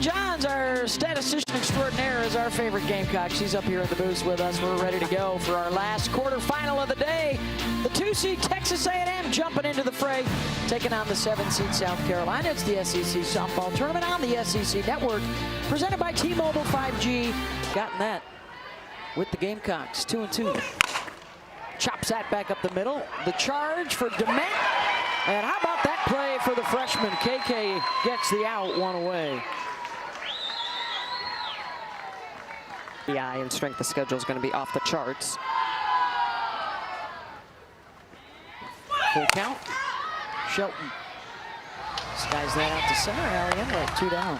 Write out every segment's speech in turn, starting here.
Johns, our statistician extraordinaire, is our favorite Gamecock. She's up here in the booth with us. We're ready to go for our last quarterfinal of the day. The 2-seed Texas A&M jumping into the fray, taking on the 7-seed South Carolina. It's the SEC softball tournament on the SEC Network, presented by T-Mobile 5G. Gotten that with the Gamecocks, 2-2. Chops that back up the middle. The charge for Dement. And how about that play for the freshman? KK gets the out, one away. The eye and strength of schedule is going to be off the charts. Full count. Shelton skies that out to center. Allie Inlet, 2 down.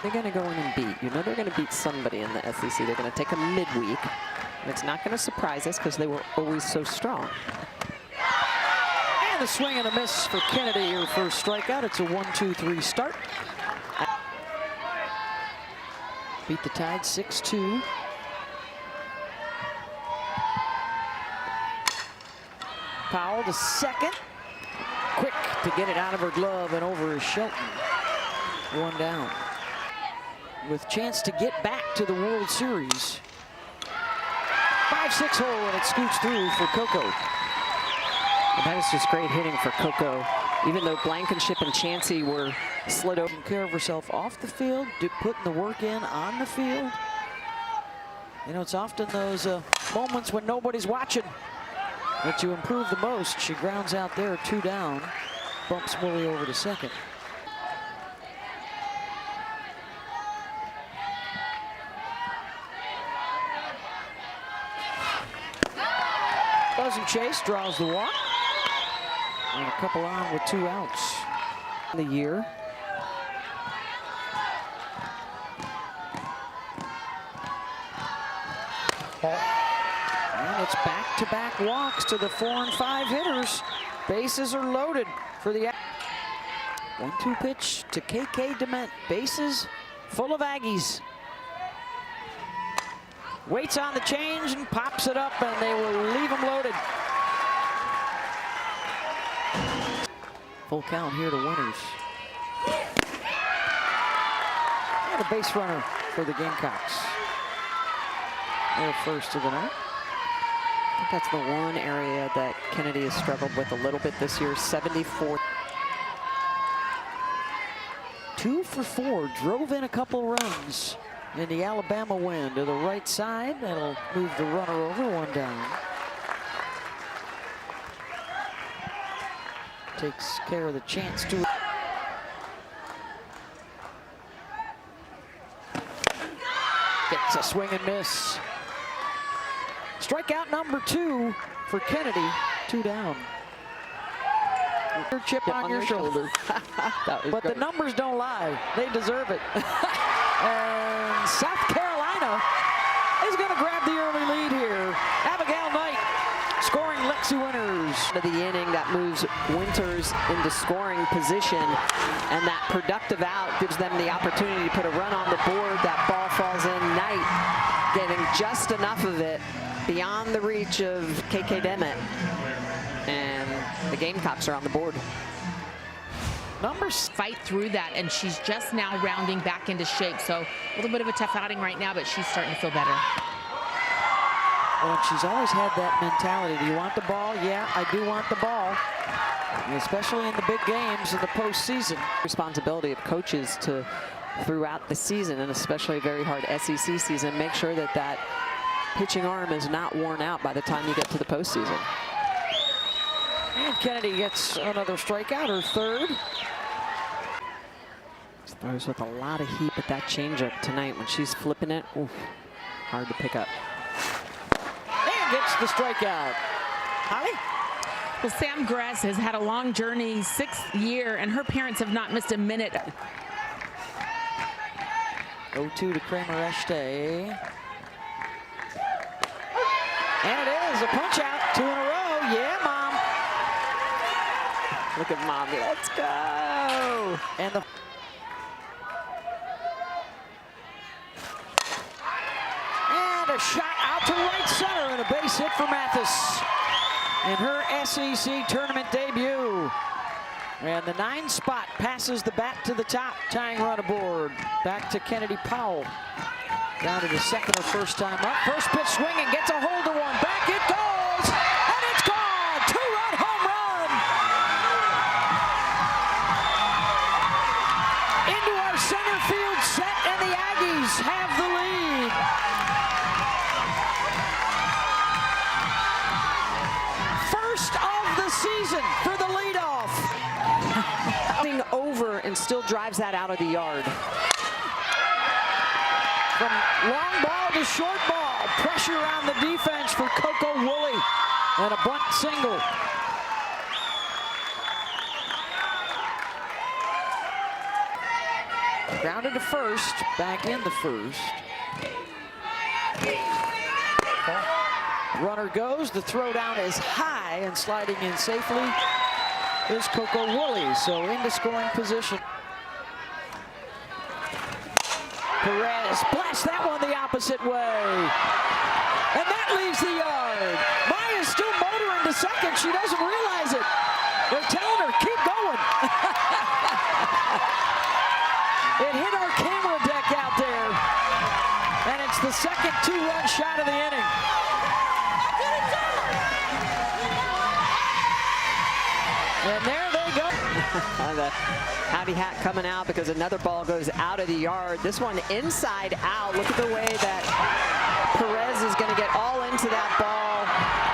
They're going to go in and beat. You know they're going to beat somebody in the SEC. They're going to take a midweek. And it's not going to surprise us because they were always so strong. And a swing and a miss for Kennedy, her first strikeout. It's a 1-2-3 start. Beat the Tide 6-2. Powell to second. Quick to get it out of her glove and over is Shelton. 1 down. With chance to get back to the World Series. 5-6 hole, and it scoots through for Coco. And that is just great hitting for Coco. Even though Blankenship and Chansey were slid over. Taking care of herself off the field, putting the work in on the field. You know, it's often those moments when nobody's watching that you improve the most. She grounds out there, 2 down. Bumps Willie over to second. Doesn't chase, draws the walk. And a couple on with 2 outs. In the year. And it's back-to-back walks to the 4 and 5 hitters. Bases are loaded for the 1-2 pitch to KK Dement. Bases full of Aggies. Waits on the change and pops it up, and they will leave them loaded. Full count here to Winters. And a base runner for the Gamecocks. They're first of the night. I think that's the one area that Kennedy has struggled with a little bit this year. 74. 2 for 4, drove in a couple runs in the Alabama win to the right side. That'll move the runner over, 1 down. Takes care of the chance to. Gets a swing and miss. Strikeout number 2 for Kennedy, 2 down. Your chip on your shoulder. But great. The numbers don't lie. They deserve it. And South Carolina is going to grab the early lead here. Abigail Knight scoring Lexi Winters. Of the inning that moves Winters into scoring position, and that productive out gives them the opportunity to put a run on the board. That ball falls in. Knight getting just enough of it beyond the reach of KK Dement, and the Gamecocks are on the board. Numbers fight through that, and she's just now rounding back into shape. So a little bit of a tough outing right now, but she's starting to feel better. Well, she's always had that mentality. Do you want the ball? Yeah, I do want the ball. Especially in the big games in the postseason. Responsibility of coaches to, throughout the season, and especially a very hard SEC season, make sure that that pitching arm is not worn out by the time you get to the postseason. And Kennedy gets another strikeout, her 3rd. Throws with a lot of heat at that changeup tonight when she's flipping it. Oof, hard to pick up. And gets the strikeout. Holly? Well, Sam Gress has had a long journey, 6th year, and her parents have not missed a minute. 0-2 to Kramer Eschte. And it is a punch out, 2 in a row. Yeah, Mom. Look at Mommy, let's go. And the a shot out to right center and a base hit for Mathis in her SEC tournament debut. And the 9 spot passes the bat to the top. Tying run aboard. Back to Kennedy Powell. Down to the second or first time up. First pitch swinging, gets a hold of one. Back it goes, and it's gone. 2-run home run. Into our center field set, and the Aggies have the lead. First of the season for the leadoff. Over and still drives that out of the yard. From long ball to short ball, pressure on the defense for Coco Woolley, and a bunt single. Grounded to first, back in the first. Runner goes, the throw down is high, and sliding in safely is Coco Woolley, so into scoring position. Perez blasts that one the opposite way. And that leaves the yard. Maya's still motoring to second. She doesn't realize it. They're telling her, keep going. It hit our camera deck out there. And it's the second 2-run shot of the inning. And there they go. The Howdy Hat coming out because another ball goes out of the yard. This one inside out. Look at the way that Perez is going to get all into that ball.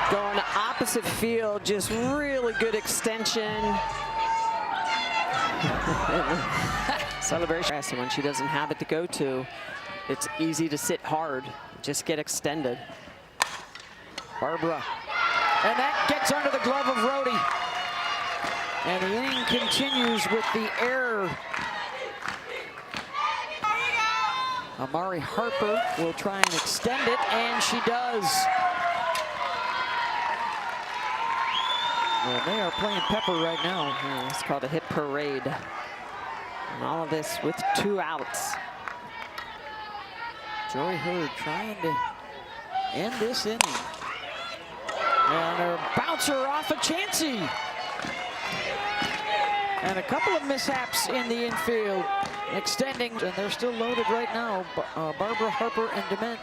Going opposite field. Just really good extension. Celebration. When she doesn't have it to go to, it's easy to sit hard. Just get extended. Barbara. And that gets under the glove of Rhodey. And the inning continues with the error. Amari Harper will try and extend it, and she does. Well, they are playing Pepper right now. Yeah, it's called a hit parade. And all of this with 2 outs. Joey Hurd trying to end this inning. And a bouncer off of Chansey. And a couple of mishaps in the infield, extending, and they're still loaded right now. Barbara, Harper, and Dement.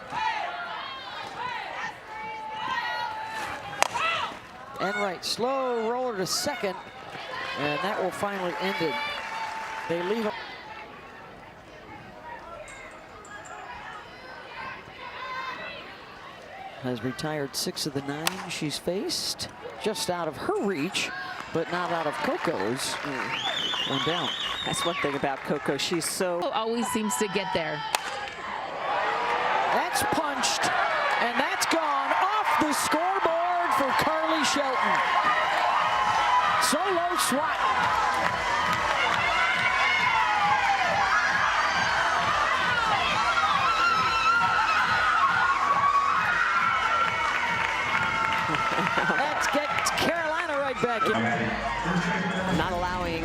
And right, slow roller to second, and that will finally end it. They leave. Has retired 6 of the 9 she's faced, just out of her reach, but not out of Coco's. One down. That's one thing about Coco. She's so... Always seems to get there. That's punched, and that's gone off the scoreboard for Carly Shelton. Solo swat. Let's get Carolina right back in. Not allowing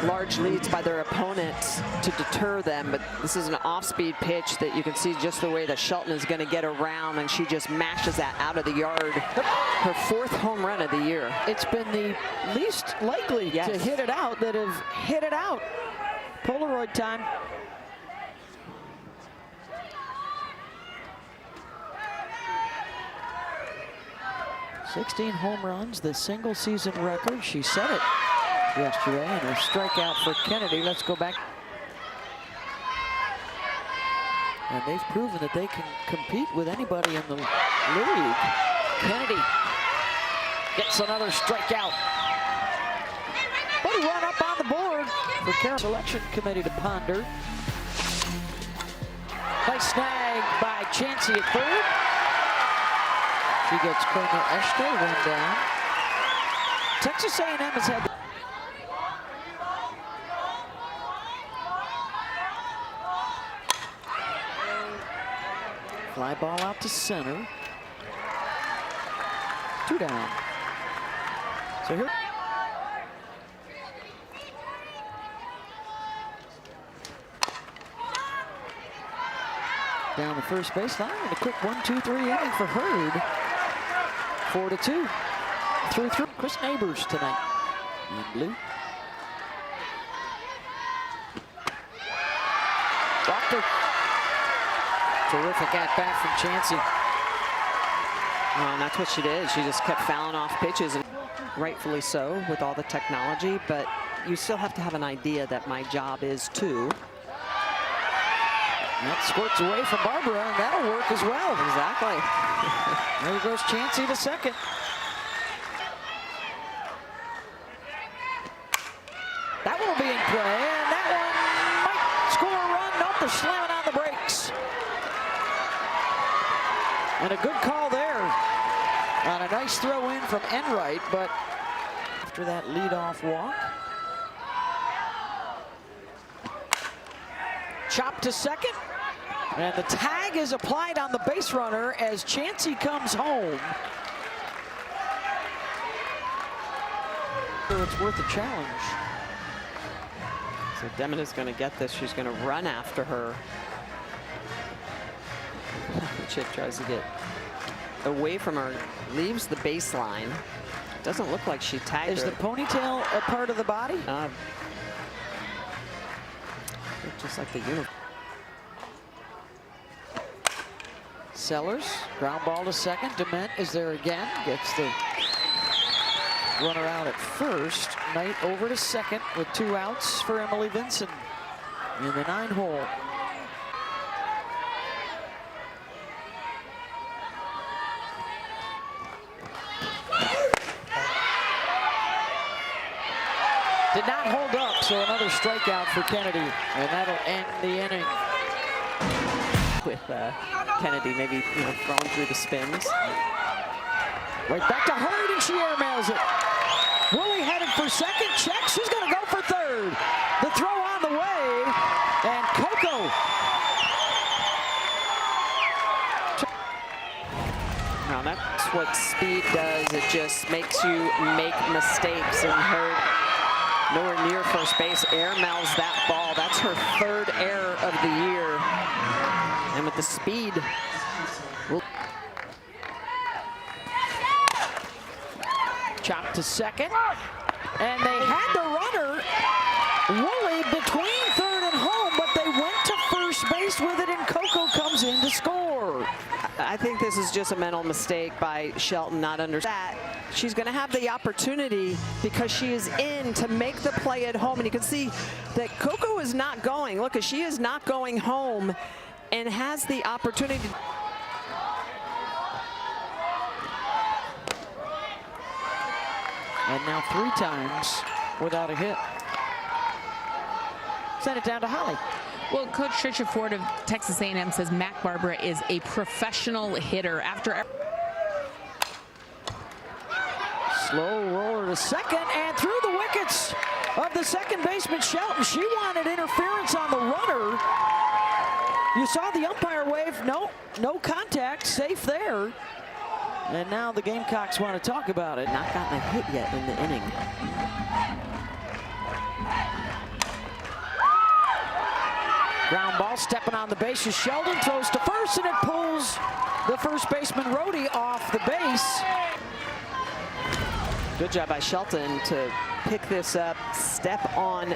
large leads by their opponents to deter them, but this is an off-speed pitch that you can see just the way that Shelton is going to get around, and she just mashes that out of the yard. Her 4th home run of the year. It's been the least likely to hit it out that have hit it out. Polaroid time. $16 home runs, the single season record. She set it yesterday, and a strikeout for Kennedy. Let's go back. And they've proven that they can compete with anybody in the league. Kennedy gets another strikeout. What a run up on the board for Carolina Selection Committee to ponder. Nice snag by Chansey at third. She gets Kramer Eshter, one down. Texas A&M has had... Fly ball out to center. 2 down. So here... Down the first baseline, and a quick 1-2-3 inning for Hurd. 4-2. Through. Chris Neighbors tonight in blue. Walker. Terrific at-bat from Chansey. And that's what she did. She just kept fouling off pitches, and rightfully so with all the technology, but you still have to have an idea that my job is to. That squirts away from Barbara, and that'll work as well. Exactly. There goes Chansey to second. That one will be in play, and that one might score a run. Nope, they're slamming on the brakes. And a good call there on a nice throw in from Enright, but after that leadoff walk. Chop to second. And the tag is applied on the base runner as Chansey comes home. So it's worth a challenge. So Demena's going to get this. She's going to run after her. Chip tries to get away from her, leaves the baseline. Doesn't look like she tagged her. Is the ponytail a part of the body? Just like the uniform. Sellers, ground ball to second. Dement is there again. Gets the runner out at first. Knight over to second with 2 outs for Emily Vinson in the 9-hole. Did not hold up, so another strikeout for Kennedy, and that'll end the inning. With Kennedy maybe throwing through the spins. Right back to Hurd, and she airmails it. Willie headed for second, check, she's gonna go for third. The throw on the way, and Coco. Now that's what speed does. It just makes you make mistakes, and Hurd nowhere near first base, airmails that ball. That's her 3rd error of the year. And with the speed, Chop to second, and they had the runner, Woolley, between third and home, but they went to first base with it, and Coco comes in to score. I think this is just a mental mistake by Shelton, not understanding that. She's going to have the opportunity because she is in to make the play at home, and you can see that Coco is not going. Look, she is not going home and has the opportunity. And now 3 times without a hit. Send it down to Holly. Well, Coach Tricia Ford of Texas A&M says Mac Barbara is a professional hitter. After slow roller to second, and through the wickets of the second baseman Shelton. She wanted interference on the runner. You saw the umpire wave. No contact, safe there. And now the Gamecocks want to talk about it. Not gotten a hit yet in the inning. Ground ball, stepping on the base is Sheldon, throws to first, and it pulls the first baseman Rhodey off the base. Good job by Shelton to pick this up, step on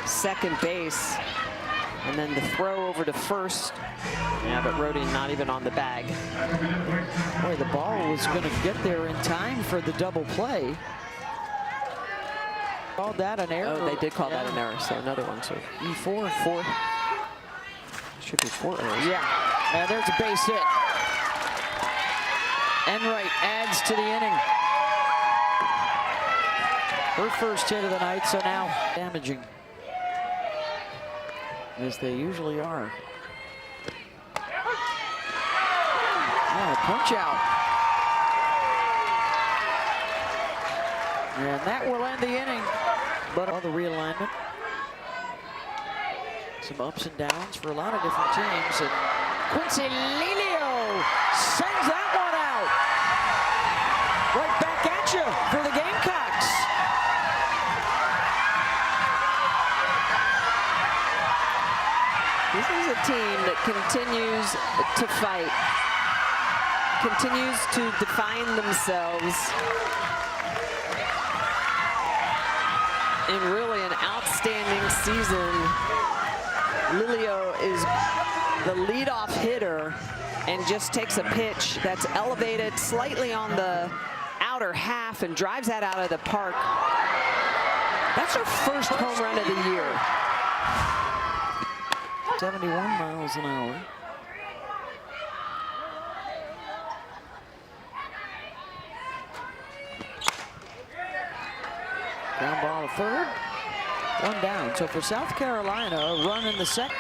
second base, and then the throw over to first. Yeah, but Rhodey not even on the bag. Boy, the ball was going to get there in time for the double play. Called that an error. Oh, they did call that an error, so another one. So E4. 4. Should be 4 errors. Yeah, and there's a base hit. Enright adds to the inning. Her first hit of the night, so now damaging, as they usually are. Oh, punch out. And that will end the inning. But all the realignment. Some ups and downs for a lot of different teams. And Quincy Lilio sends that one out. Right back at you for the Gamecocks. This is a team that continues to fight, continues to define themselves in really an outstanding season. Lilio is the leadoff hitter and just takes a pitch that's elevated slightly on the outer half and drives that out of the park. That's her first home run of the year. 71 miles an hour. Ground ball to third. One down. So for South Carolina, a run in the second.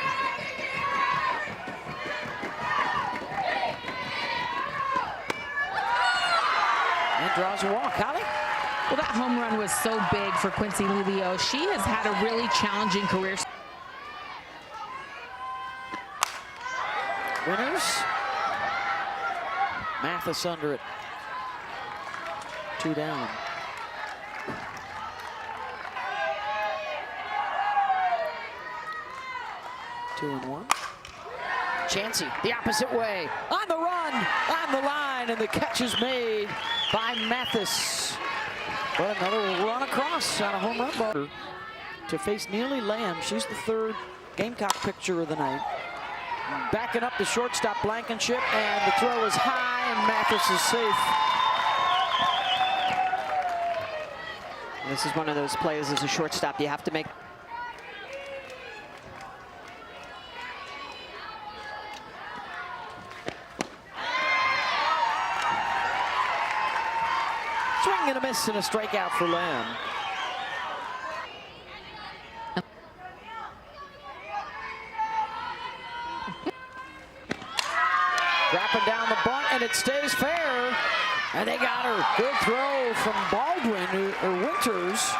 And draws a walk. Holly? Well, that home run was so big for Quincy Lilio. She has had a really challenging career. Winners. Mathis under it. 2 down. Two and one. Chansey, the opposite way. On the run, on the line, and the catch is made by Mathis. But another run across on a home run ball. To face Neely Lamb, she's the third Gamecock pitcher of the night. Backing up the shortstop Blankenship, and the throw is high, and Mathis is safe. This is one of those plays as a shortstop you have to make. Swing and a miss and a strikeout for Lamb. Dropping down the bunt, and it stays fair. And they got her. Good throw from Baldwin, or Winters.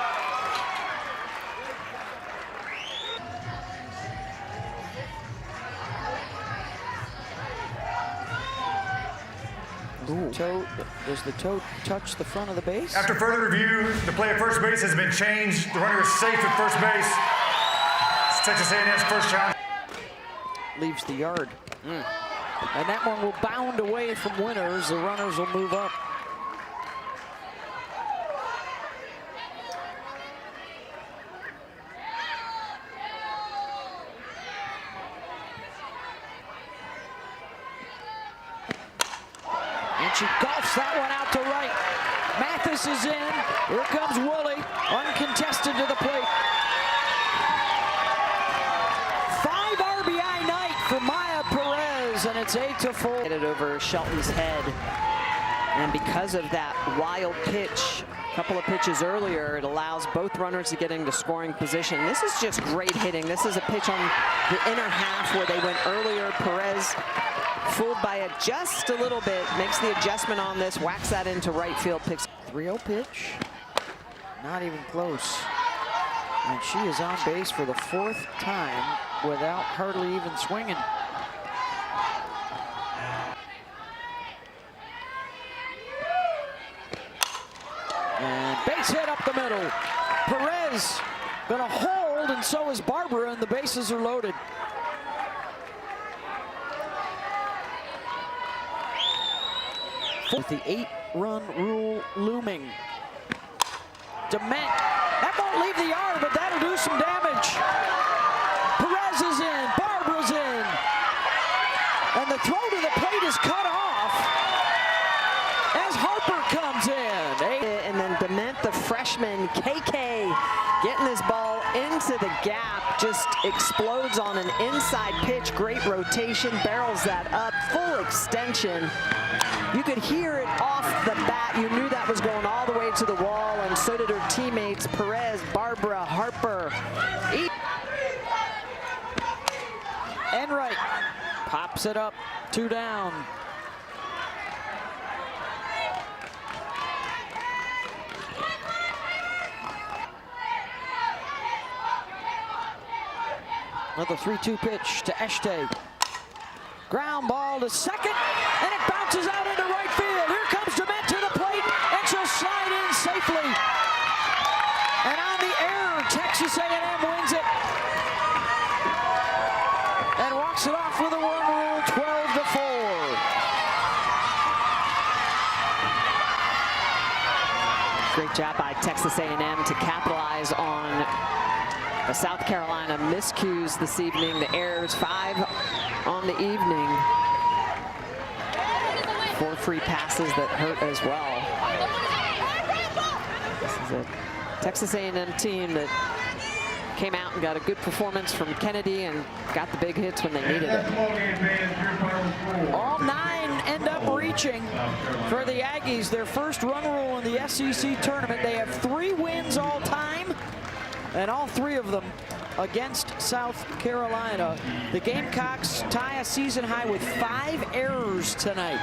Does the toe touch the front of the base? After further review, the play at first base has been changed. The runner is safe at first base. It's Texas A&M's first challenge. Leaves the yard. And that one will bound away from Winters. The runners will move up. And she golfs that one out to right. Mathis is in. Here comes Woolley, uncontested to the plate. 5 RBI night for Maya Perez, and it's 8-4. Hit it over Shelton's head. And because of that wild pitch, a couple of pitches earlier, it allows both runners to get into scoring position. This is just great hitting. This is a pitch on the inner half where they went earlier. Perez fooled by it just a little bit, makes the adjustment on this, whacks that into right field, picks 3-0 pitch, not even close. And she is on base for the 4th time without hardly even swinging. And base hit up the middle. Perez gonna hold, and so is Barbara, and the bases are loaded. With the 8-run rule looming. Dement, that won't leave the yard, but that'll do some damage. Perez is in, Barbara's in. And the throw to the plate is cut off as Harper comes in. and then Dement, the freshman, KK, getting this ball into the gap, just explodes on an inside pitch, great rotation, barrels that up, full extension. You could hear it off the bat. You knew that was going all the way to the wall, and so did her teammates, Perez, Barbara, Harper. Enright pops it up, 2 down. Another 3-2 pitch to Eshte. Ground ball to second, and it bounces out into right field. Here comes Dement to the plate, and she'll slide in safely. And on the error, Texas A&M wins it. And walks it off with a 1 rule, 12-4. Great job by Texas A&M to capitalize on The South Carolina miscues this evening. The errors, 5 on the evening. 4 free passes that hurt as well. This is a Texas A&M team that came out and got a good performance from Kennedy and got the big hits when they needed it. All 9 end up reaching for the Aggies. Their first run rule in the SEC tournament. They have 3 wins all time, and all 3 of them against South Carolina. The Gamecocks tie a season high with 5 errors tonight.